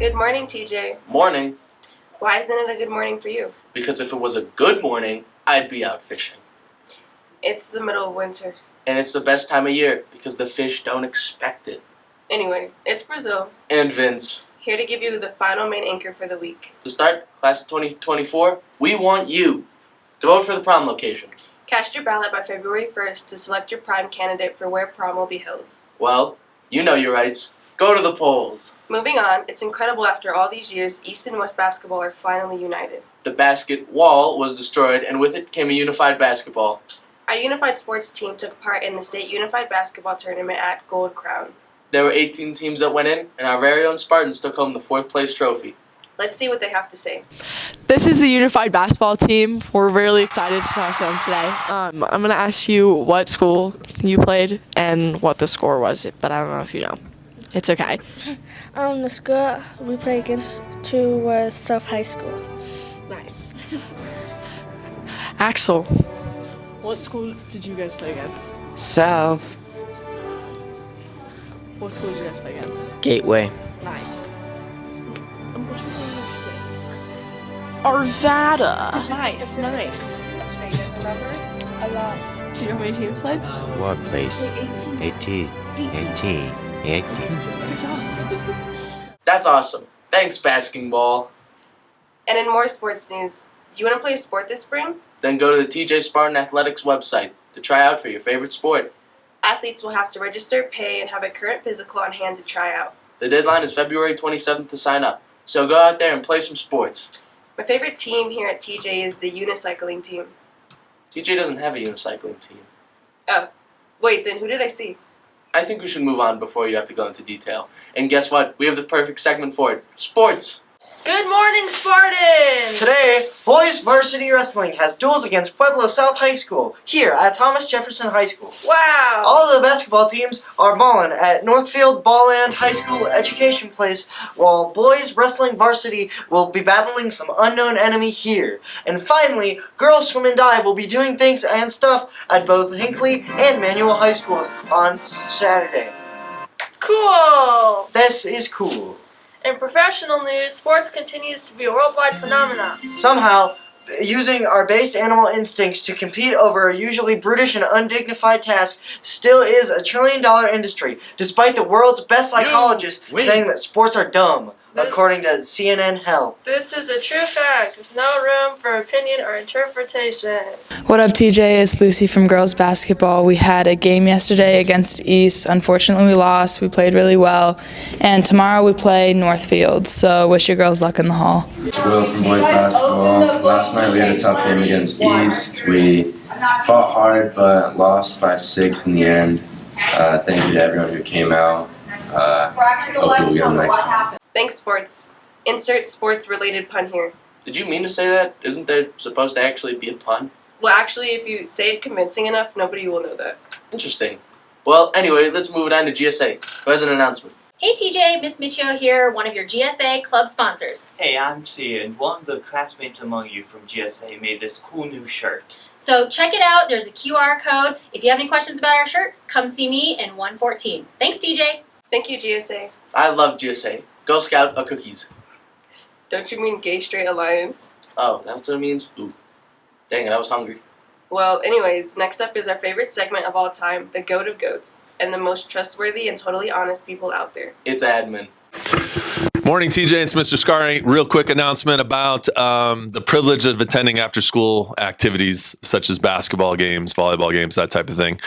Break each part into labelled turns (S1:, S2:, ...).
S1: Good morning, TJ.
S2: Morning.
S1: Why isn't it a good morning for you?
S2: Because if it was a good morning, I'd be out fishing.
S1: It's the middle of winter.
S2: And it's the best time of year because the fish don't expect it.
S1: Anyway, it's Brazil,
S2: And Vince.
S1: here to give you the final main anchor for the week.
S2: To start, class of 2024, we want you to vote for the prom location.
S1: Cast your ballot by February 1st to select your prime candidate for where prom will be held.
S2: Well, you know your rights. Go to the polls.
S1: Moving on, it's incredible after all these years, East and West basketball are finally united.
S2: The basket wall was destroyed, and with it came a unified basketball.
S1: Our unified sports team took part in the state unified basketball tournament at Gold Crown.
S2: There were 18 teams that went in, and our very own Spartans took home the 4th place trophy.
S1: Let's see what they have to say.
S3: This is the unified basketball team. We're really excited to talk to them today. I'm going to ask you what school you played and what the score was, but I don't know if you know. It's okay.
S4: The school we played against to was South High School.
S3: Nice. Axel, what school did you guys play against?
S5: South.
S3: What school did you guys play against?
S5: Gateway.
S3: Nice. What you want to say? Arvada. Nice, nice.
S4: A lot.
S3: Do you know how many teams played?
S5: What place? 18.
S3: Good job.
S2: That's awesome. Thanks, basketball.
S1: And in more sports news, do you want to play a sport this spring?
S2: Then go to the TJ Spartan Athletics website to try out for your favorite sport.
S1: Athletes will have to register, pay, and have a current physical on hand to try out.
S2: The deadline is February 27th to sign up, so go out there and play some sports.
S1: My favorite team here at TJ is the unicycling team.
S2: TJ doesn't have a unicycling team.
S1: Oh, wait, then who did I see?
S2: I think we should move on before you have to go into detail. And guess what? We have the perfect segment for it. Sports!
S6: Good morning, Spartans!
S7: Today, boys varsity wrestling has duels against Pueblo South High School here at Thomas Jefferson High School.
S6: Wow!
S7: All of the basketball teams are balling at Northfield Ballland High School Education Place, while boys wrestling varsity will be battling some unknown enemy here. And finally, girls swim and dive will be doing things and stuff at both Hinckley and Manual High Schools on Saturday.
S6: Cool!
S7: This is cool.
S6: In professional news, sports continues to be a worldwide phenomenon.
S7: Somehow, using our based animal instincts to compete over a usually brutish and undignified task still is a trillion-dollar industry, despite the world's best psychologists saying that sports are dumb, according to CNN Health.
S6: This is a true fact, with no room for opinion or interpretation.
S8: What up, TJ? It's Lucy from girls basketball. We had a game yesterday against East. Unfortunately, we lost. We played really well. And tomorrow we play Northfield, so wish your girls luck in the hall.
S9: It's Will from boys basketball. Last night we had a tough game against East. We fought hard but lost by 6 in the end. Thank you to everyone who came out. Hopefully we'll get them next time.
S1: Thanks, sports. Insert sports-related pun here.
S2: Did you mean to say that? Isn't there supposed to actually be a pun?
S1: Well, actually, if you say it convincing enough, nobody will know that.
S2: Interesting. Well, anyway, let's move it on to GSA. Who has an announcement?
S10: Hey TJ, Miss Michio here, one of your GSA club sponsors.
S11: Hey, I'm C, and one of the classmates among you from GSA made this cool new shirt.
S10: So check it out, there's a QR code. If you have any questions about our shirt, come see me in 114. Thanks TJ.
S1: Thank you, GSA.
S2: I love GSA. Girl Scout of cookies.
S1: Don't you mean Gay Straight Alliance?
S2: Oh, that's what it means? Ooh. Dang it, I was hungry.
S1: Well, anyways, next up is our favorite segment of all time, the Goat of Goats, and the most trustworthy and totally honest people out there.
S2: It's admin.
S12: Morning, TJ. It's Mr. Scari. Real quick announcement about the privilege of attending after-school activities such as basketball games, volleyball games, that type of thing.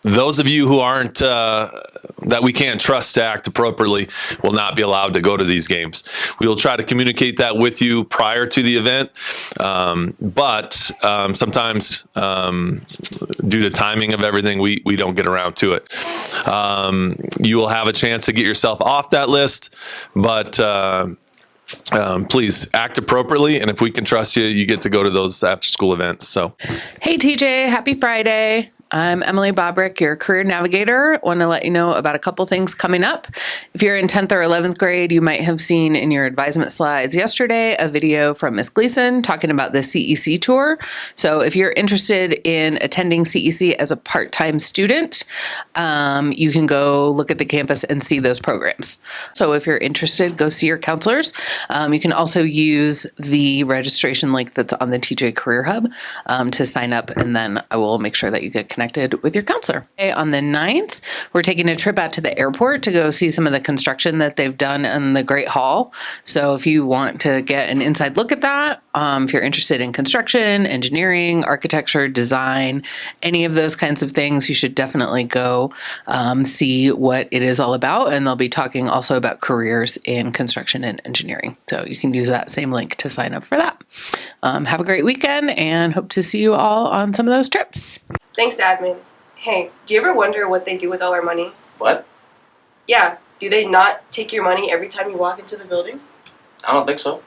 S12: Those of you who aren't, that we can't trust to act appropriately will not be allowed to go to these games. We will try to communicate that with you prior to the event, but sometimes due to timing of everything, we don't get around to it. You will have a chance to get yourself off that list, but please act appropriately, and if we can trust you, you get to go to those after-school events. So,
S8: Hey TJ, happy Friday.
S13: I'm Emily Bobrick, your career navigator. Want to let you know about a couple things coming up. If you're in 10th or 11th grade, you might have seen in your advisement slides yesterday a video from Miss Gleason talking about the CEC tour. So if you're interested in attending CEC as a part-time student, you can go look at the campus and see those programs. So if you're interested, go see your counselors. You can also use the registration link that's on the TJ Career Hub to sign up, and then I will make sure that you get connected with your counselor. Okay, on the 9th, we're taking a trip out to the airport to go see some of the construction that they've done in the Great Hall. So if you want to get an inside look at that, if you're interested in construction, engineering, architecture, design, any of those kinds of things, you should definitely go see what it is all about. And they'll be talking also about careers in construction and engineering. So you can use that same link to sign up for that. Have a great weekend and hope to see you all on some of those trips.
S1: Thanks, admin. Hey, do you ever wonder what they do with all our money?
S2: What?
S1: Yeah, do they not take your money every time you walk into the building?
S2: I don't think so.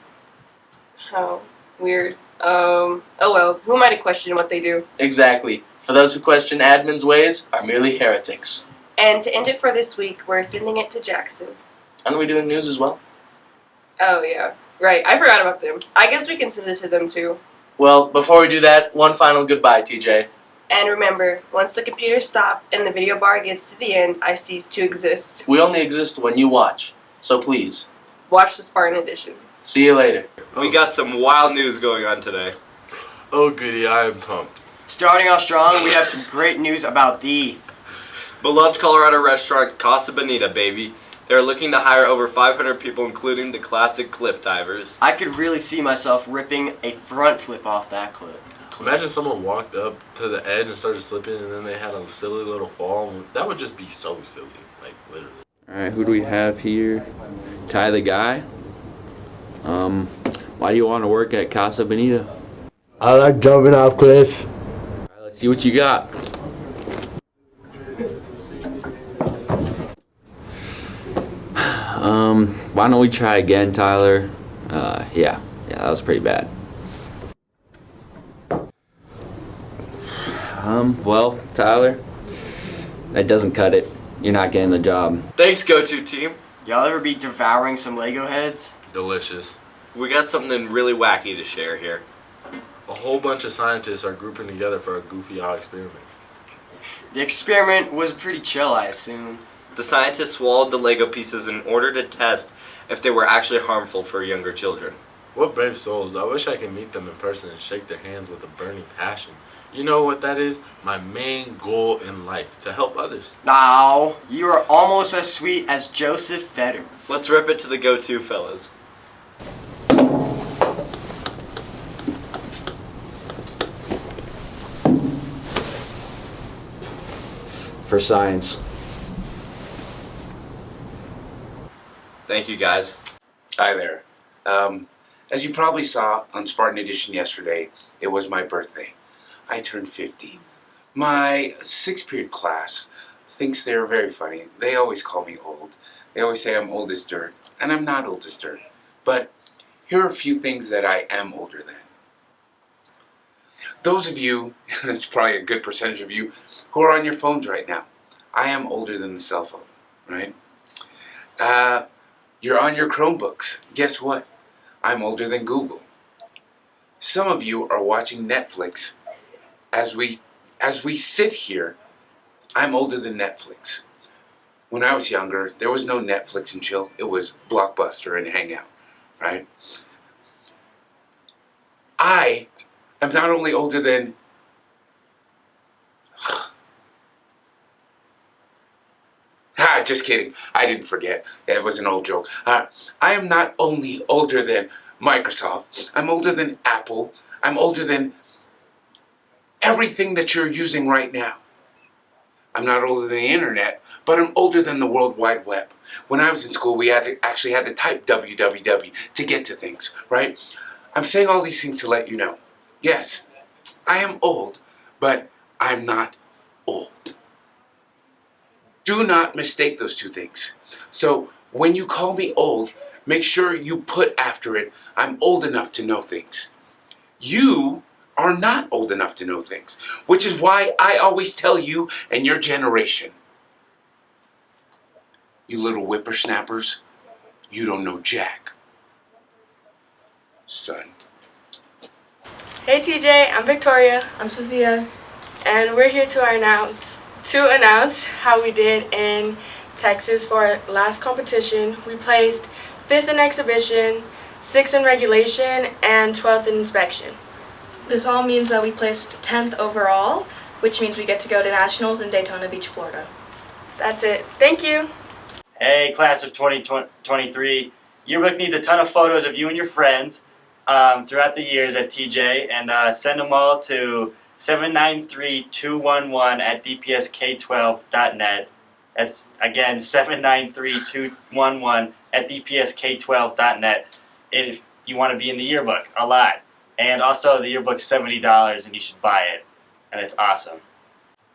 S1: Oh, weird. Oh well, who am I to question what they do?
S2: Exactly. For those who question admin's ways are merely heretics.
S1: And to end it for this week, we're sending it to Jackson.
S2: Aren't we doing news as well?
S1: Oh yeah, right. I forgot about them. I guess we can send it to them too.
S2: Well, before we do that, one final goodbye, TJ.
S1: And remember, once the computers stop and the video bar gets to the end, I cease to exist.
S2: We only exist when you watch, so please.
S1: Watch the Spartan edition.
S2: See you later.
S14: We got some wild news going on today.
S15: Oh goody, I am pumped.
S16: Starting off strong, we have some great news about the
S14: beloved Colorado restaurant Casa Bonita, baby. They're looking to hire over 500 people, including the classic cliff divers.
S16: I could really see myself ripping a front flip off that cliff.
S15: Imagine someone walked up to the edge and started slipping and then they had a silly little fall. That would just be so silly, like literally.
S17: Alright, who do we have here? Ty the guy. Why do you want to work at Casa Bonita?
S18: I like jumping off cliffs.
S17: Alright, let's see what you got. Why don't we try again, Tyler? Yeah, that was pretty bad. Well, Tyler, that doesn't cut it. You're not getting the job.
S14: Thanks, go-to team.
S16: Y'all ever be devouring some Lego heads?
S15: Delicious.
S14: We got something really wacky to share here.
S15: A whole bunch of scientists are grouping together for a goofy odd experiment.
S16: The experiment was pretty chill, I assume.
S14: The scientists swallowed the Lego pieces in order to test if they were actually harmful for younger children.
S15: What brave souls. I wish I could meet them in person and shake their hands with a burning passion. You know what that is? My main goal in life, to help others.
S16: Now, you are almost as sweet as Joseph Fetterman.
S14: Let's rip it to the go-to, fellas.
S17: For science.
S14: Thank you, guys.
S19: Hi there. As you probably saw on Spartan Edition yesterday, it was my birthday. I turned 50. My 6th period class thinks they're very funny. They always call me old. They always say I'm old as dirt, and I'm not old as dirt. But here are a few things that I am older than. Those of you, that's probably a good percentage of you, who are on your phones right now, I am older than the cell phone, right? You're on your Chromebooks. Guess what? I'm older than Google. Some of you are watching Netflix. As we sit here, I'm older than Netflix. When I was younger, there was no Netflix and chill. It was Blockbuster and Hangout, right? I am not only older than... just kidding. I didn't forget. It was an old joke. I am not only older than Microsoft. I'm older than Apple. I'm older than everything that you're using right now. I'm not older than the internet, but I'm older than the World Wide Web. When I was in school, we actually had to type www to get to things, right? I'm saying all these things to let you know. Yes, I am old, but I'm not old. Do not mistake those two things. So when you call me old, make sure you put after it, I'm old enough to know things. You are not old enough to know things, which is why I always tell you and your generation, you little whippersnappers, you don't know jack. Son.
S6: Hey TJ, I'm Victoria. I'm Sophia. And we're here to announce how we did in Texas for our last competition. We placed 5th in exhibition, 6th in regulation, and 12th in inspection.
S20: This all means that we placed 10th overall, which means we get to go to nationals in Daytona Beach, Florida.
S6: That's it. Thank you.
S21: Hey, class of 2023. Yearbook needs a ton of photos of you and your friends throughout the years at TJ, and send them all to 793-211 at dpsk12.net. That's, again, 793-211 at dpsk12.net if you want to be in the yearbook a lot. And also, the yearbook's $70 and you should buy it. And it's awesome.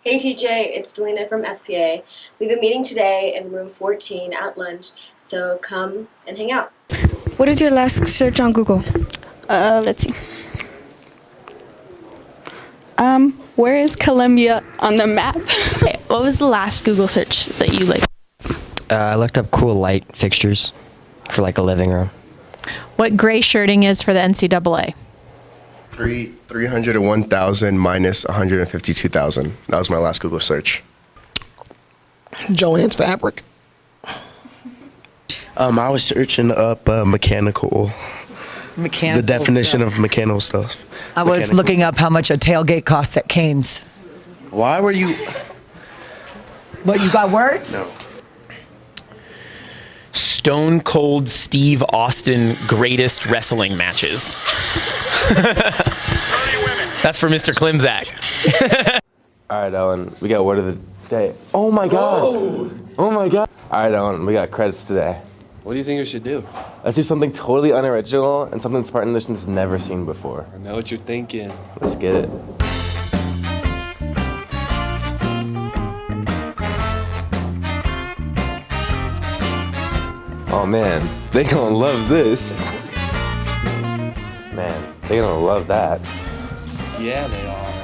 S22: Hey TJ, it's Delina from FCA. We have a meeting today in room 14 at lunch, so come and hang out.
S4: What is your last search on Google?
S23: Let's see. Where is Colombia on the map?
S3: What was the last Google search that you like?
S24: I looked up cool light fixtures for like a living room.
S25: What gray shirting is for the NCAA?
S26: 301,000 minus 152,000. That was my last Google search.
S27: Joanne's fabric.
S26: I was searching up mechanical. The definition of mechanical stuff.
S28: I was looking up how much a tailgate costs at Cane's.
S26: Why were you?
S28: What, you got words?
S26: No.
S29: Stone Cold Steve Austin greatest wrestling matches. That's for Mr. Klimzak.
S9: All right, Ellen, we got word of the day. Oh my God!
S29: Whoa.
S9: Oh my God! All right, Ellen, we got credits today.
S2: What do you think we should do?
S9: Let's do something totally unoriginal and something Spartan Nation's never seen before.
S2: I know what you're thinking.
S9: Let's get it. Oh man, they gonna love this. Man, they gonna love that.
S2: Yeah, they are.